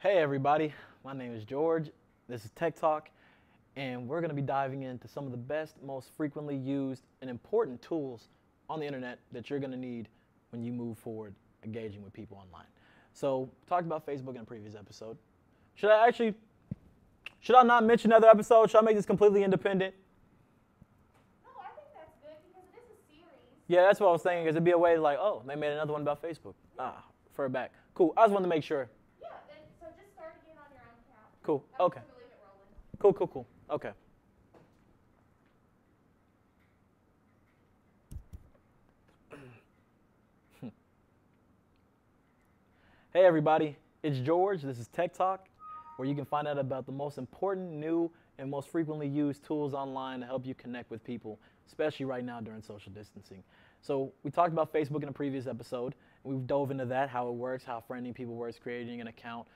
Hey everybody, my name is George. This is Tech Talk, and we're going to be diving into some of the best, most frequently used, and important tools on the internet that you're going to need when you move forward engaging with people online. So, talked about Facebook in a previous episode. Should I not mention another episode? Should I make this completely independent? No, I think that's good because it is a series. Yeah, that's what I was thinking, because it'd be a way to like, oh, they made another one about Facebook. Refer back. Cool. I just wanted to make sure. Yeah, then so just start again on your own account. Cool. I'm Okay. just gonna leave it rolling. Cool. Okay. Hey everybody, it's George. This is Tech Talk, where you can find out about the most important, new, and most frequently used tools online to help you connect with people, especially right now during social distancing. So we talked about Facebook in a previous episode, and we've dove into that, how it works, how friending people works, creating an account,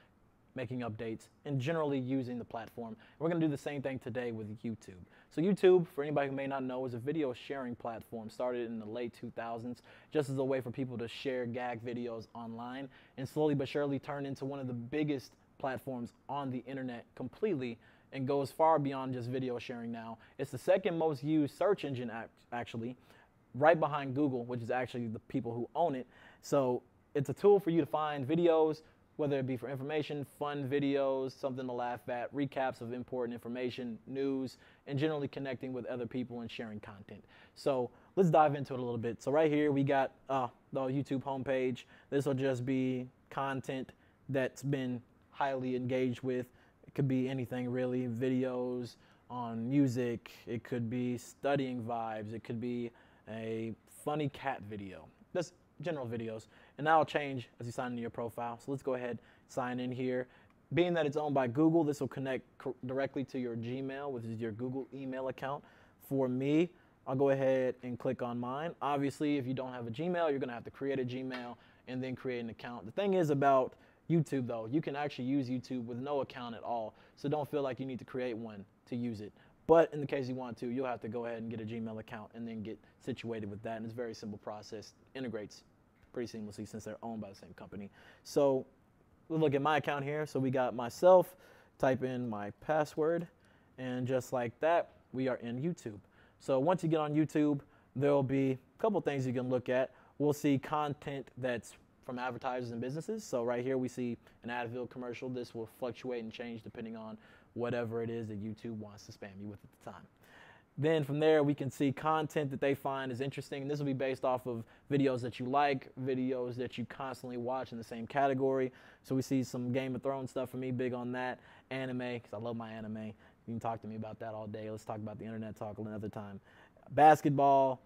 making updates, and generally using the platform. And we're going to do the same thing today with YouTube. So YouTube, for anybody who may not know, is a video sharing platform started in the late 2000s just as a way for people to share gag videos online, and slowly but surely turned into one of the biggest platforms on the internet completely, and goes far beyond just video sharing now. It's the second most used search engine actually, right behind Google, which is actually the people who own it. So it's a tool for you to find videos, whether it be for information, fun videos, something to laugh at, recaps of important information, news, and generally connecting with other people and sharing content. So let's dive into it a little bit. So right here we got the YouTube homepage. This will just be content that's been highly engaged with. It could be anything really, videos on music, it could be studying vibes, it could be a funny cat video. Just general videos, and that'll change as you sign into your profile. So let's go ahead, sign in here. Being that it's owned by Google, this will connect directly to your Gmail, which is your Google email account. For me, I'll go ahead and click on mine. Obviously, if you don't have a Gmail, you're gonna have to create a Gmail and then create an account. The thing is about YouTube though, you can actually use YouTube with no account at all, so don't feel like you need to create one to use it. But in the case you want to, you'll have to go ahead and get a Gmail account and then get situated with that. And it's a very simple process. Integrates pretty seamlessly since they're owned by the same company. So we'll look at my account here. So we got myself, type in my password, and just like that, we are in YouTube. So once you get on YouTube, there'll be a couple things you can look at. We'll see content that's from advertisers and businesses. So right here we see an Advil commercial. This will fluctuate and change depending on whatever it is that YouTube wants to spam you with at the time. Then from there, we can see content that they find is interesting. And this will be based off of videos that you like, videos that you constantly watch in the same category. So we see some Game of Thrones stuff for me, big on that. Anime, because I love my anime. You can talk to me about that all day. Let's talk about the internet talk another time. Basketball,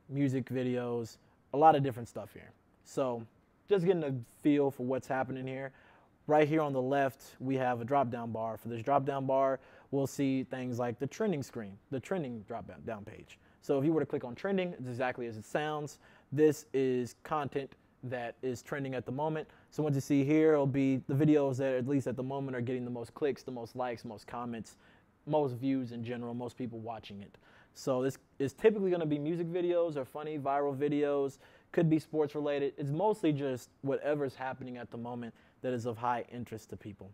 music videos, a lot of different stuff here. So just getting a feel for what's happening here. Right here on the left, we have a drop-down bar. For this drop-down bar, we'll see things like the trending screen, the trending drop-down page. So if you were to click on trending, it's exactly as it sounds. This is content that is trending at the moment. So once you see here, it'll be the videos that at least at the moment are getting the most clicks, the most likes, most comments, most views in general, most people watching it. So this is typically going to be music videos or funny viral videos, could be sports related. It's mostly just whatever's happening at the moment that is of high interest to people.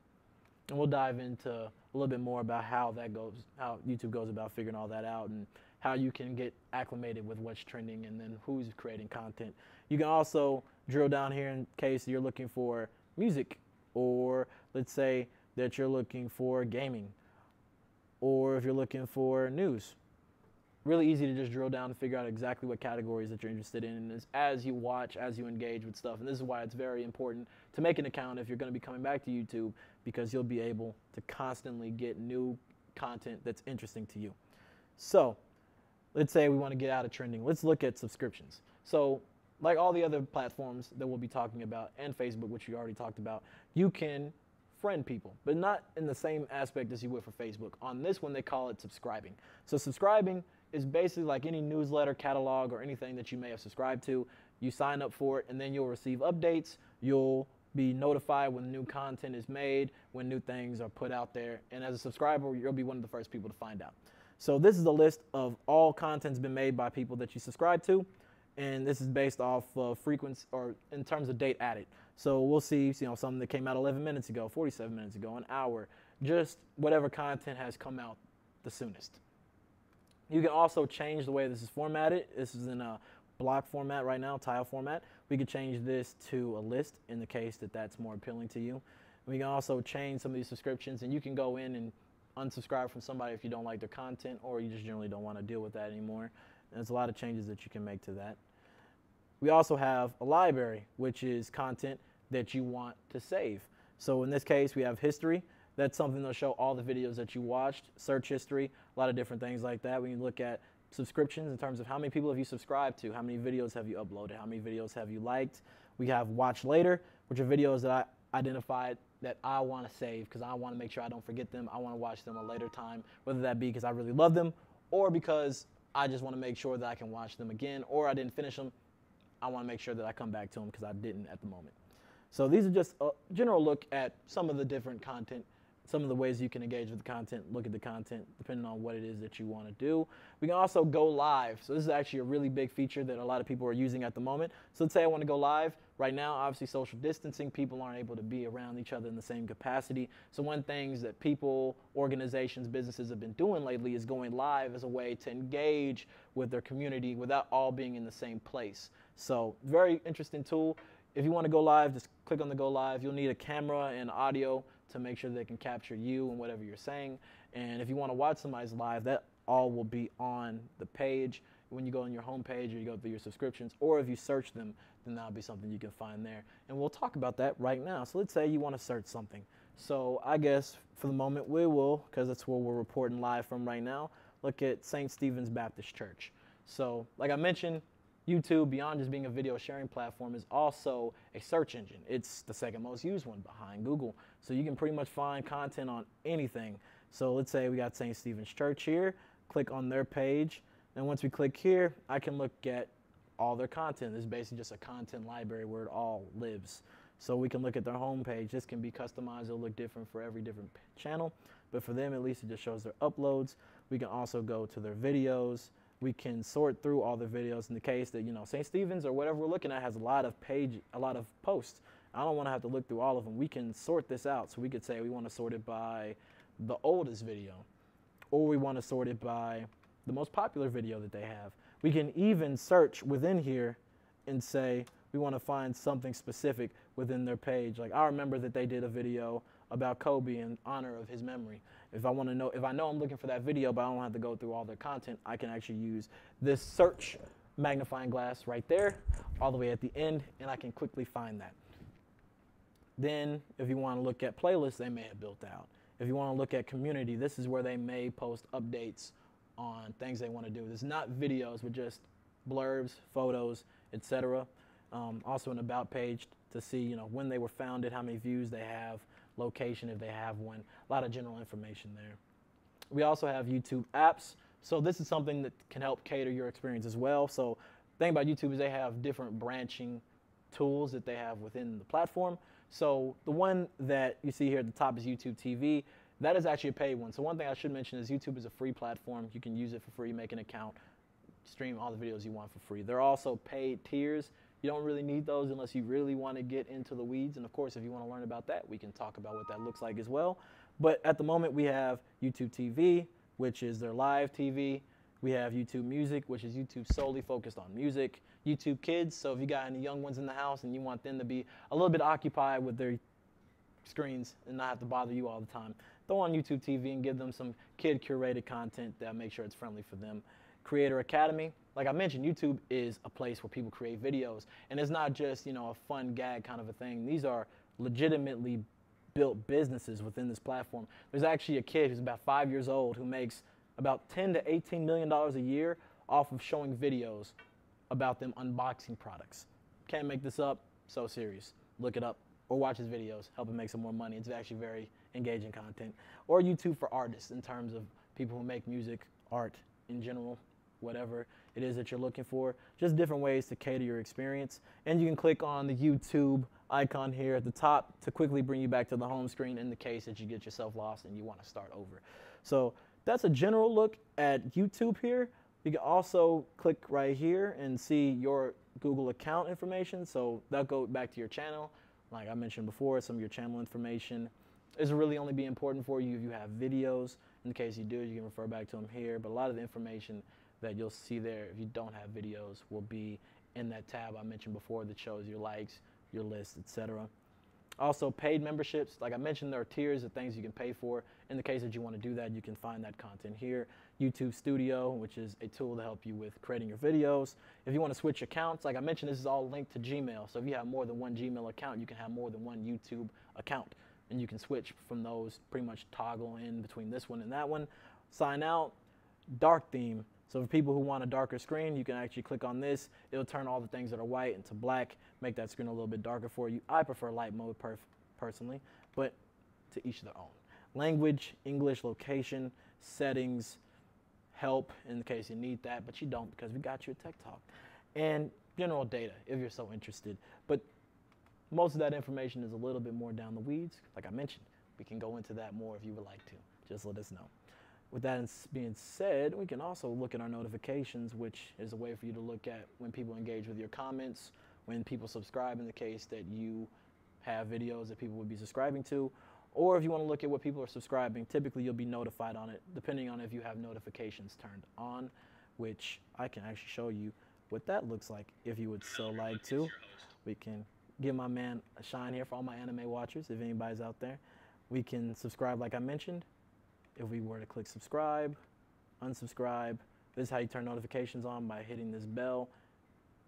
And we'll dive into a little bit more about how that goes, how YouTube goes about figuring all that out, and how you can get acclimated with what's trending and then who's creating content. You can also drill down here in case you're looking for music, or let's say that you're looking for gaming, or if you're looking for news. Really easy to just drill down and figure out exactly what categories that you're interested in, and as you watch, as you engage with stuff. And this is why it's very important to make an account if you're going to be coming back to YouTube, because you'll be able to constantly get new content that's interesting to you. So let's say we want to get out of trending. Let's look at subscriptions. So like all the other platforms that we'll be talking about, and Facebook, which we already talked about, you can friend people, but not in the same aspect as you would for Facebook. On this one, they call it subscribing. So subscribing is basically like any newsletter, catalog, or anything that you may have subscribed to. You sign up for it, and then you'll receive updates. You'll be notified when new content is made, when new things are put out there. And as a subscriber, you'll be one of the first people to find out. So this is a list of all content's been made by people that you subscribe to. and this is based off frequency or in terms of date added. So we'll see, something that came out 11 minutes ago, 47 minutes ago, an hour, just whatever content has come out the soonest. You can also change the way this is formatted. This is in a block format right now, tile format. We could change this to a list in the case that that's more appealing to you. We can also change some of these subscriptions, and you can go in and unsubscribe from somebody if you don't like their content or you just generally don't want to deal with that anymore. And there's a lot of changes that you can make to that. We also have a library, which is content that you want to save. So in this case, we have history. That's something that'll show all the videos that you watched, search history, a lot of different things like that. We can look at subscriptions in terms of how many people have you subscribed to, how many videos have you uploaded, how many videos have you liked. We have watch later, which are videos that I identified that I want to save because I want to make sure I don't forget them. I want to watch them a later time, whether that be because I really love them or because I just want to make sure that I can watch them again, or I didn't finish them. I want to make sure that I come back to them because I didn't at the moment. So these are just a general look at some of the different content, some of the ways you can engage with the content, look at the content, depending on what it is that you want to do. We can also go live. So this is actually a really big feature that a lot of people are using at the moment. So let's say I want to go live. Right now, obviously social distancing, people aren't able to be around each other in the same capacity. So one things that people, organizations, businesses have been doing lately is going live as a way to engage with their community without all being in the same place. So very interesting tool. If you want to go live, just click on the go live. You'll need a camera and audio to make sure they can capture you and whatever you're saying. And if you want to watch somebody's live, that all will be on the page when you go on your home page or you go through your subscriptions, or if you search them, then that'll be something you can find there. And we'll talk about that right now. So let's say you want to search something. So I guess for the moment we will, because that's where we're reporting live from right now, look at St. Stephen's Baptist Church. So like I mentioned, YouTube, beyond just being a video sharing platform, is also a search engine. It's the second most used one behind Google. So you can pretty much find content on anything. So let's say we got St. Stephen's Church here, click on their page. And once we click here, I can look at all their content. This is basically just a content library where it all lives. So we can look at their homepage. This can be customized. It'll look different for every different channel. But for them, at least, it just shows their uploads. We can also go to their videos. We can sort through all the videos in the case that, St. Stephen's or whatever we're looking at has a lot of posts. I don't want to have to look through all of them. We can sort this out. So we could say we want to sort it by the oldest video, or we want to sort it by the most popular video that they have. We can even search within here and say we want to find something specific within their page. Like I remember that they did a video about Kobe in honor of his memory. If I want to know, if I know I'm looking for that video, but I don't have to go through all their content, I can actually use this search magnifying glass right there, all the way at the end, and I can quickly find that. Then, if you want to look at playlists they may have built out. If you want to look at community, this is where they may post updates on things they want to do. It's not videos, but just blurbs, photos, etc. Also an about page to see, when they were founded, how many views they have, location if they have one, a lot of general information there. We also have YouTube apps. So this is something that can help cater your experience as well. So the thing about YouTube is they have different branching tools that they have within the platform. So the one that you see here at the top is YouTube TV. That is actually a paid one. So one thing I should mention is YouTube is a free platform. You can use it for free, make an account, stream all the videos you want for free. There are also paid tiers. You don't really need those unless you really want to get into the weeds. And of course, if you want to learn about that, we can talk about what that looks like as well. But at the moment, we have YouTube TV, which is their live TV. We have YouTube Music, which is YouTube solely focused on music. YouTube Kids, so if you got any young ones in the house and you want them to be a little bit occupied with their screens and not have to bother you all the time, throw on YouTube TV and give them some kid-curated content that make sure it's friendly for them. Creator Academy, like I mentioned, YouTube is a place where people create videos, and it's not just, a fun gag kind of a thing. These are legitimately built businesses within this platform. There's actually a kid who's about 5 years old who makes about $10 to $18 million a year off of showing videos about them unboxing products. Can't make this up, so serious. Look it up or watch his videos, help him make some more money. It's actually very engaging content. Or YouTube for artists in terms of people who make music, art in general, whatever it is that you're looking for. Just different ways to cater your experience. And you can click on the YouTube icon here at the top to quickly bring you back to the home screen in the case that you get yourself lost and you want to start over. So that's a general look at YouTube here. You can also click right here and see your Google account information. So that'll go back to your channel. Like I mentioned before, some of your channel information is really only be important for you if you have videos. In case you do, you can refer back to them here. But a lot of the information that you'll see there, if you don't have videos, will be in that tab I mentioned before that shows your likes, your lists, etc. Also, paid memberships. Like I mentioned, there are tiers of things you can pay for. In the case that you want to do that, you can find that content here. YouTube Studio, which is a tool to help you with creating your videos. If you want to switch accounts, like I mentioned, this is all linked to Gmail. So if you have more than one Gmail account, you can have more than one YouTube account. And you can switch from those, pretty much toggle in between this one and that one. Sign out, dark theme. So for people who want a darker screen, you can actually click on this. It'll turn all the things that are white into black, make that screen a little bit darker for you. I prefer light mode personally, but to each their own. Language, English, location, settings, help in the case you need that, but you don't because we got you at Tech Talk. And general data if you're so interested. But most of that information is a little bit more down the weeds. Like I mentioned, we can go into that more if you would like to. Just let us know. With that being said, we can also look at our notifications, which is a way for you to look at when people engage with your comments, when people subscribe in the case that you have videos that people would be subscribing to, or if you want to look at what people are subscribing, typically you'll be notified on it, depending on if you have notifications turned on, which I can actually show you what that looks like if you would so like to. We can give my man a shine here for all my anime watchers, if anybody's out there. We can subscribe like I mentioned. If we were to click subscribe, unsubscribe, this is how you turn notifications on by hitting this bell.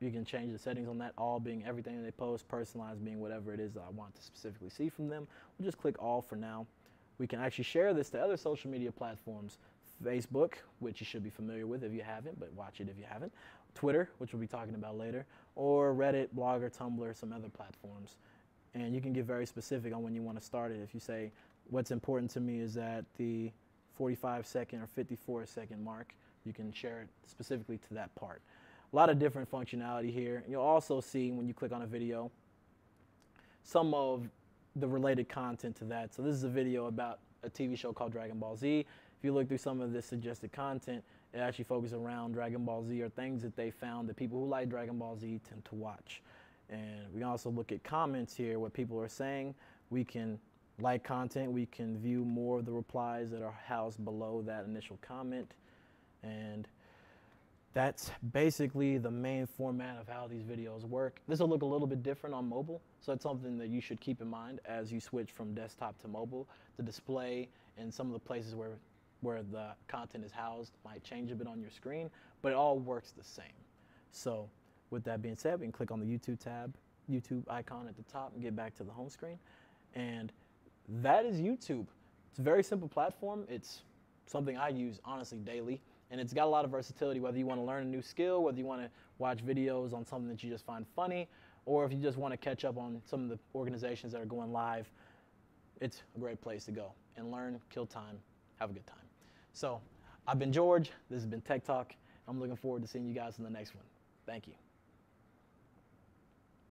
You can change the settings on that, all being everything that they post, personalized being whatever it is that I want to specifically see from them. We'll just click all for now. We can actually share this to other social media platforms. Facebook, which you should be familiar with if you haven't, but watch it if you haven't. Twitter, which we'll be talking about later, or Reddit, Blogger, Tumblr, some other platforms. And you can get very specific on when you want to start it. If you say, what's important to me is at the 45-second or 54-second mark, you can share it specifically to that part. A lot of different functionality here. You'll also see when you click on a video some of the related content to that. So this is a video about a TV show called Dragon Ball Z. If you look through some of this suggested content, it actually focuses around Dragon Ball Z or things that they found that people who like Dragon Ball Z tend to watch. And we can also look at comments here, what people are saying. We can like content, we can view more of the replies that are housed below that initial comment. And that's basically the main format of how these videos work. This will look a little bit different on mobile, so it's something that you should keep in mind as you switch from desktop to mobile. The display and some of the places where the content is housed might change a bit on your screen, but it all works the same. So with that being said, we can click on the YouTube tab, YouTube icon at the top, and get back to the home screen. And that is YouTube. It's a very simple platform. It's something I use honestly daily, and it's got a lot of versatility, whether you want to learn a new skill, whether you want to watch videos on something that you just find funny, or if you just want to catch up on some of the organizations that are going live. It's a great place to go and learn, kill time, have a good time. So I've been George. This has been Tech Talk. I'm looking forward to seeing you guys in the next one. Thank you.